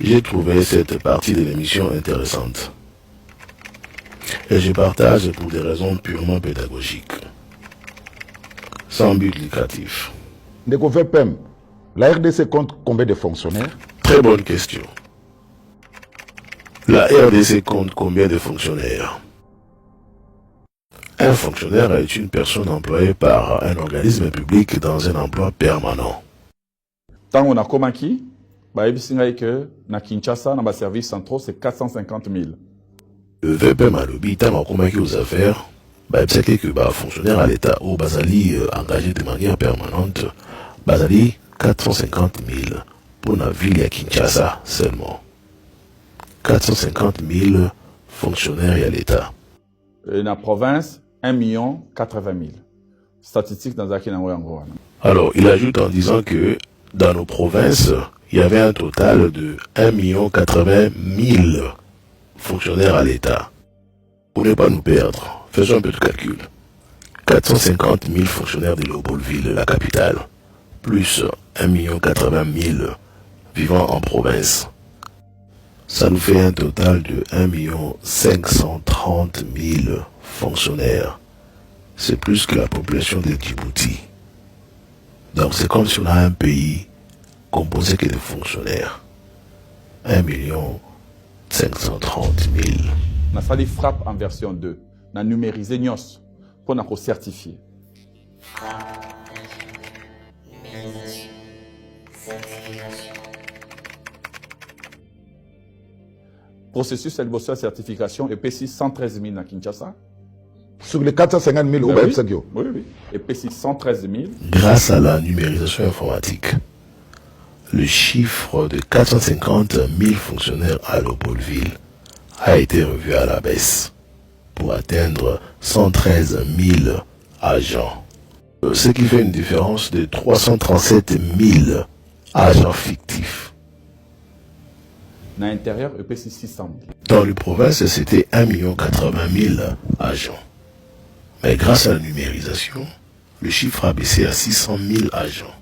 J'ai trouvé cette partie de l'émission intéressante. Et je partage pour des raisons purement pédagogiques. Sans but lucratif. Ndeko VPM, la RDC compte combien de fonctionnaires? Très bonne question. La RDC compte combien de fonctionnaires? Un fonctionnaire est une personne employée par un organisme public dans un emploi permanent. Tant on a komaki, que na Kinshasa, dans les services centraux, c'est 450 000. Le VPM a lobby tant on komaki aux affaires, c'est que fonctionnaire à l'État au Basali engagé de manière permanente, Basali 450 000 pour la ville à Kinshasa seulement. 450 000 fonctionnaires à l'État. Et dans la province, 1 80 000. Statistiques dans Zaki Nangoyango. Alors, il ajoute en disant que dans nos provinces, il y avait un total de 1 80 000 fonctionnaires à l'État. Pour ne pas nous perdre, faisons un peu de calcul. 450 000 fonctionnaires de Léopoldville, la capitale, plus 1 80 000 vivant en province. Ça nous fait un total de 1 530 000 fonctionnaires. C'est plus que la population de Djibouti. Donc c'est comme si on a un pays composé que de fonctionnaires. 1 530 000. On a fait frappe en version 2. On a numérisé NIOS pour nous certifier. Processus de certification et P6 113 000 à Kinshasa. Sur les 450 000 au Babsagio. Oui, oui. Et P6 113 000. Grâce à la numérisation informatique, le chiffre de 450 000 fonctionnaires à Léopoldville a été revu à la baisse pour atteindre 113 000 agents. Ce qui fait une différence de 337 000 agents fictifs. Dans l'intérieur, EPC 600 Dans000. les provinces, c'était 1 80 000 agents. Mais grâce à la numérisation, le chiffre a baissé à 600 000 agents.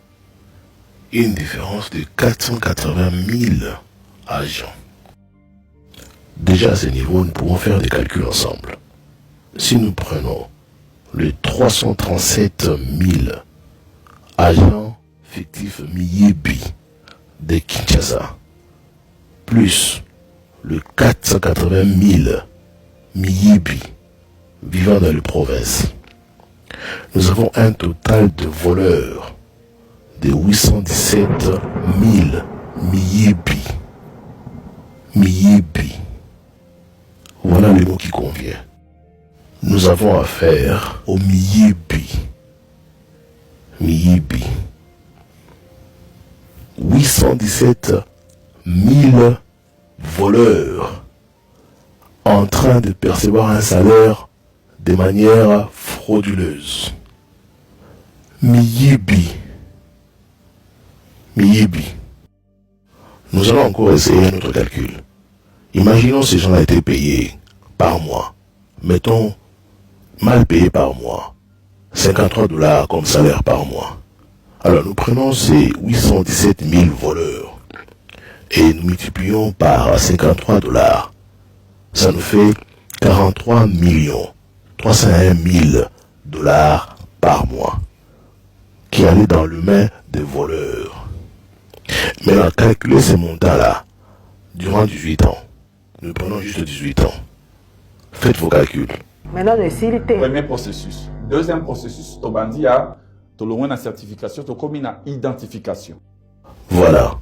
Une différence de 480 000 agents. Déjà à ce niveau, nous pouvons faire des calculs ensemble. Si nous prenons les 337 000 agents fictifs Miyebi de Kinshasa, plus le 480 000 Miyebi vivant dans les provinces, nous avons un total de voleurs de 817 000 Miyebi. Miyebi. Voilà le mot qui convient. Nous avons affaire au Miyebi. Miyebi. 817 000 voleurs en train de percevoir un salaire de manière frauduleuse. Miyebi. Miyebi. Nous allons encore essayer notre calcul. Imaginons ces gens-là étaient payés par mois. Mettons, mal payés par mois. 53 $ comme salaire par mois. Alors nous prenons ces 817 000 voleurs et nous multiplions par 53 $. Ça nous fait 43 301 000 $ par mois qui allaient dans le main des voleurs. Maintenant, calculez ces montants-là durant 18 ans. Nous prenons juste 18 ans. Faites vos calculs. Maintenant, Premier processus. Deuxième processus, Tobandi a la certification, tu as identification. Voilà.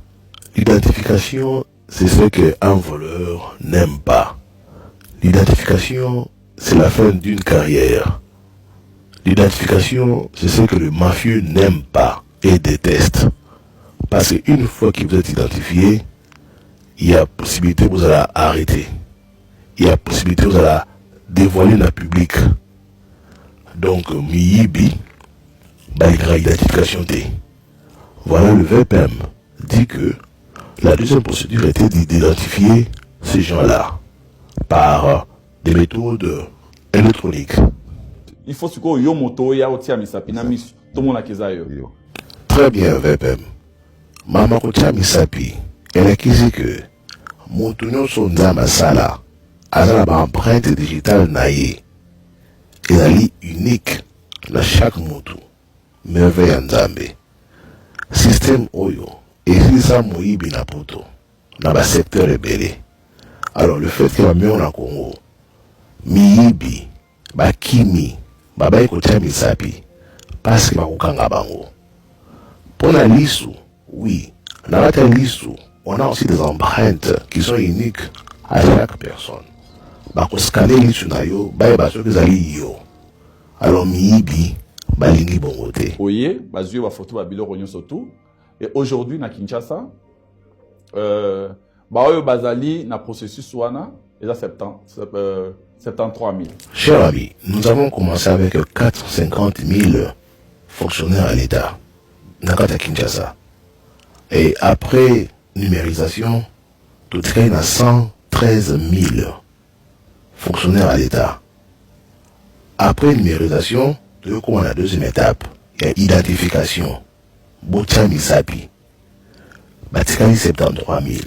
L'identification, c'est ce qu'un voleur n'aime pas. L'identification, c'est la fin d'une carrière. L'identification, c'est ce que le mafieux n'aime pas et déteste. Parce qu'une fois que vous êtes identifié, il y a possibilité que vous allez arrêter. Il y a possibilité que vous allez dévoiler la public. Donc, Miyibi, Baïgra identification T. Voilà, le VPM dit que la deuxième procédure était d'identifier ces gens-là par des méthodes électroniques. Il faut que yo moto ya otia misapina mis tout le monde a Très bien, VPM. Maman Kotia Misapi, elle a dit que moto nyonso nzambe asala aza na baempreinte digitale na ye ezali unique na chaque motu merveille ya nzambe. Système oyo esilisa moyibi na poto na basecteur ebele. Alors le fait que bamio na Congo miyibi bakimi babai kotia misapi parce que bakokanga bango pona lisu. Oui, dans la lisu on a aussi des empreintes qui sont uniques à chaque personne. Bakoskane lisu na yo baye baso kezali yo. Alors miyibi balingi bongote oye bazui ba photo ba biloko nyonso tout. Et aujourd'hui na Kinshasa baoyo bazali na processus wana eza 73 000. Chers amis, nous avons commencé avec 450 000 fonctionnaires à l'État Nakata Kinshasa. Et après numérisation, tout traîne à 113 000 fonctionnaires à l'État. Après numérisation, nous avons la deuxième étape, il y a identification. Botia Misapi, Batikali 73 000.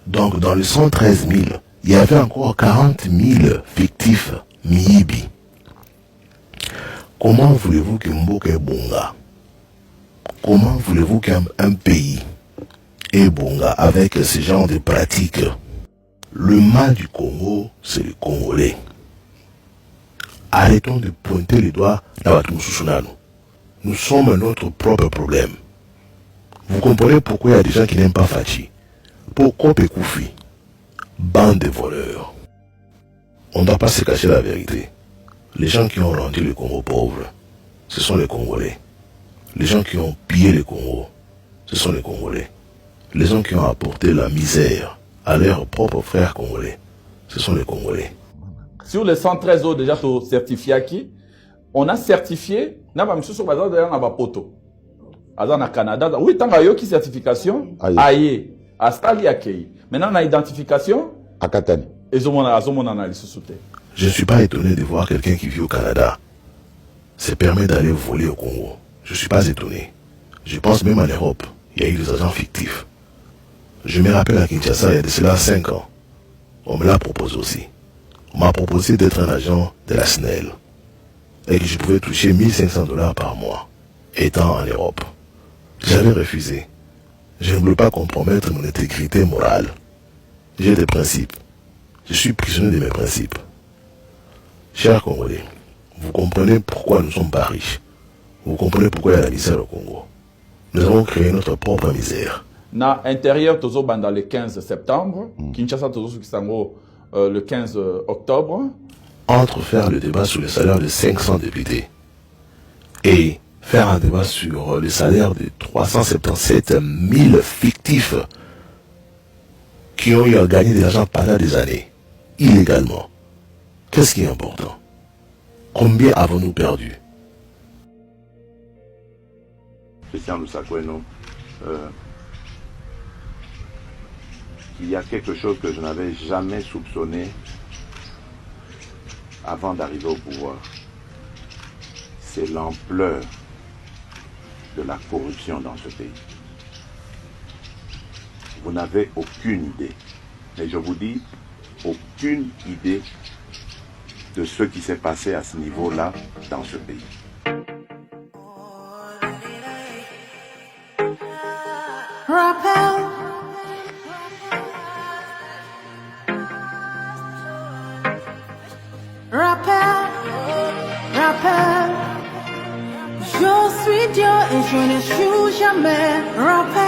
Donc dans les 113 000, il y avait encore 40 000 fictifs Miyibi. Comment voulez-vous que Mboka est bonga? Comment voulez-vous qu'un pays est bonga avec ce genre de pratiques? Le mal du Congo, c'est le Congolais. Arrêtons de pointer les doigts dans la Tumususunano. Nous sommes notre propre problème. Vous comprenez pourquoi il y a des gens qui n'aiment pas Fachi? Pourquoi Pekoufi? Bande de voleurs. On ne doit pas se cacher la vérité. Les gens qui ont rendu le Congo pauvre, ce sont les Congolais. Les gens qui ont pillé le Congo, ce sont les Congolais. Les gens qui ont apporté la misère à leurs propres frères congolais, ce sont les Congolais. Sur les 113 autres déjà certifiés qui, on a certifié, n'a pas monsieur sur bazar derrière na bapoto. Azan na Canada, oui tant que qui certification, aïe, astali akei. Maintenant la identification, Akatani. Ezomona analyse sous-té. Je ne suis pas étonné de voir quelqu'un qui vit au Canada se permet d'aller voler au Congo. Je ne suis pas étonné. Je pense même en Europe, il y a eu des agents fictifs. Je me rappelle à Kinshasa, il y a de cela 5 ans. On me l'a proposé aussi. On m'a proposé d'être un agent de la SNEL et que je pouvais toucher 1500 $ par mois, étant en Europe. J'avais refusé. Je ne voulais pas compromettre mon intégrité morale. J'ai des principes. Je suis prisonnier de mes principes. Chers Congolais, vous comprenez pourquoi nous ne sommes pas riches. Vous comprenez pourquoi il y a la misère au Congo. Nous avons créé notre propre misère. Na intérieur, Tozo Banda le 15 septembre, Kinshasa Tozo Sukisango le 15 octobre. Entre faire le débat sur le salaire de 500 députés et faire un débat sur le salaire de 377 000 fictifs qui ont eu à gagner de l'argent pendant des années, illégalement. Qu'est-ce qui est important? Combien avons-nous perdu? Christian Lusakoueno, il y a quelque chose que je n'avais jamais soupçonné avant d'arriver au pouvoir. C'est l'ampleur de la corruption dans ce pays. Vous n'avez aucune idée, mais je vous dis, aucune idée de ce qui s'est passé à ce niveau-là dans ce pays. Rappel. Rappel. Rappel. Je suis Dieu et je n'échoue jamais. Rappel.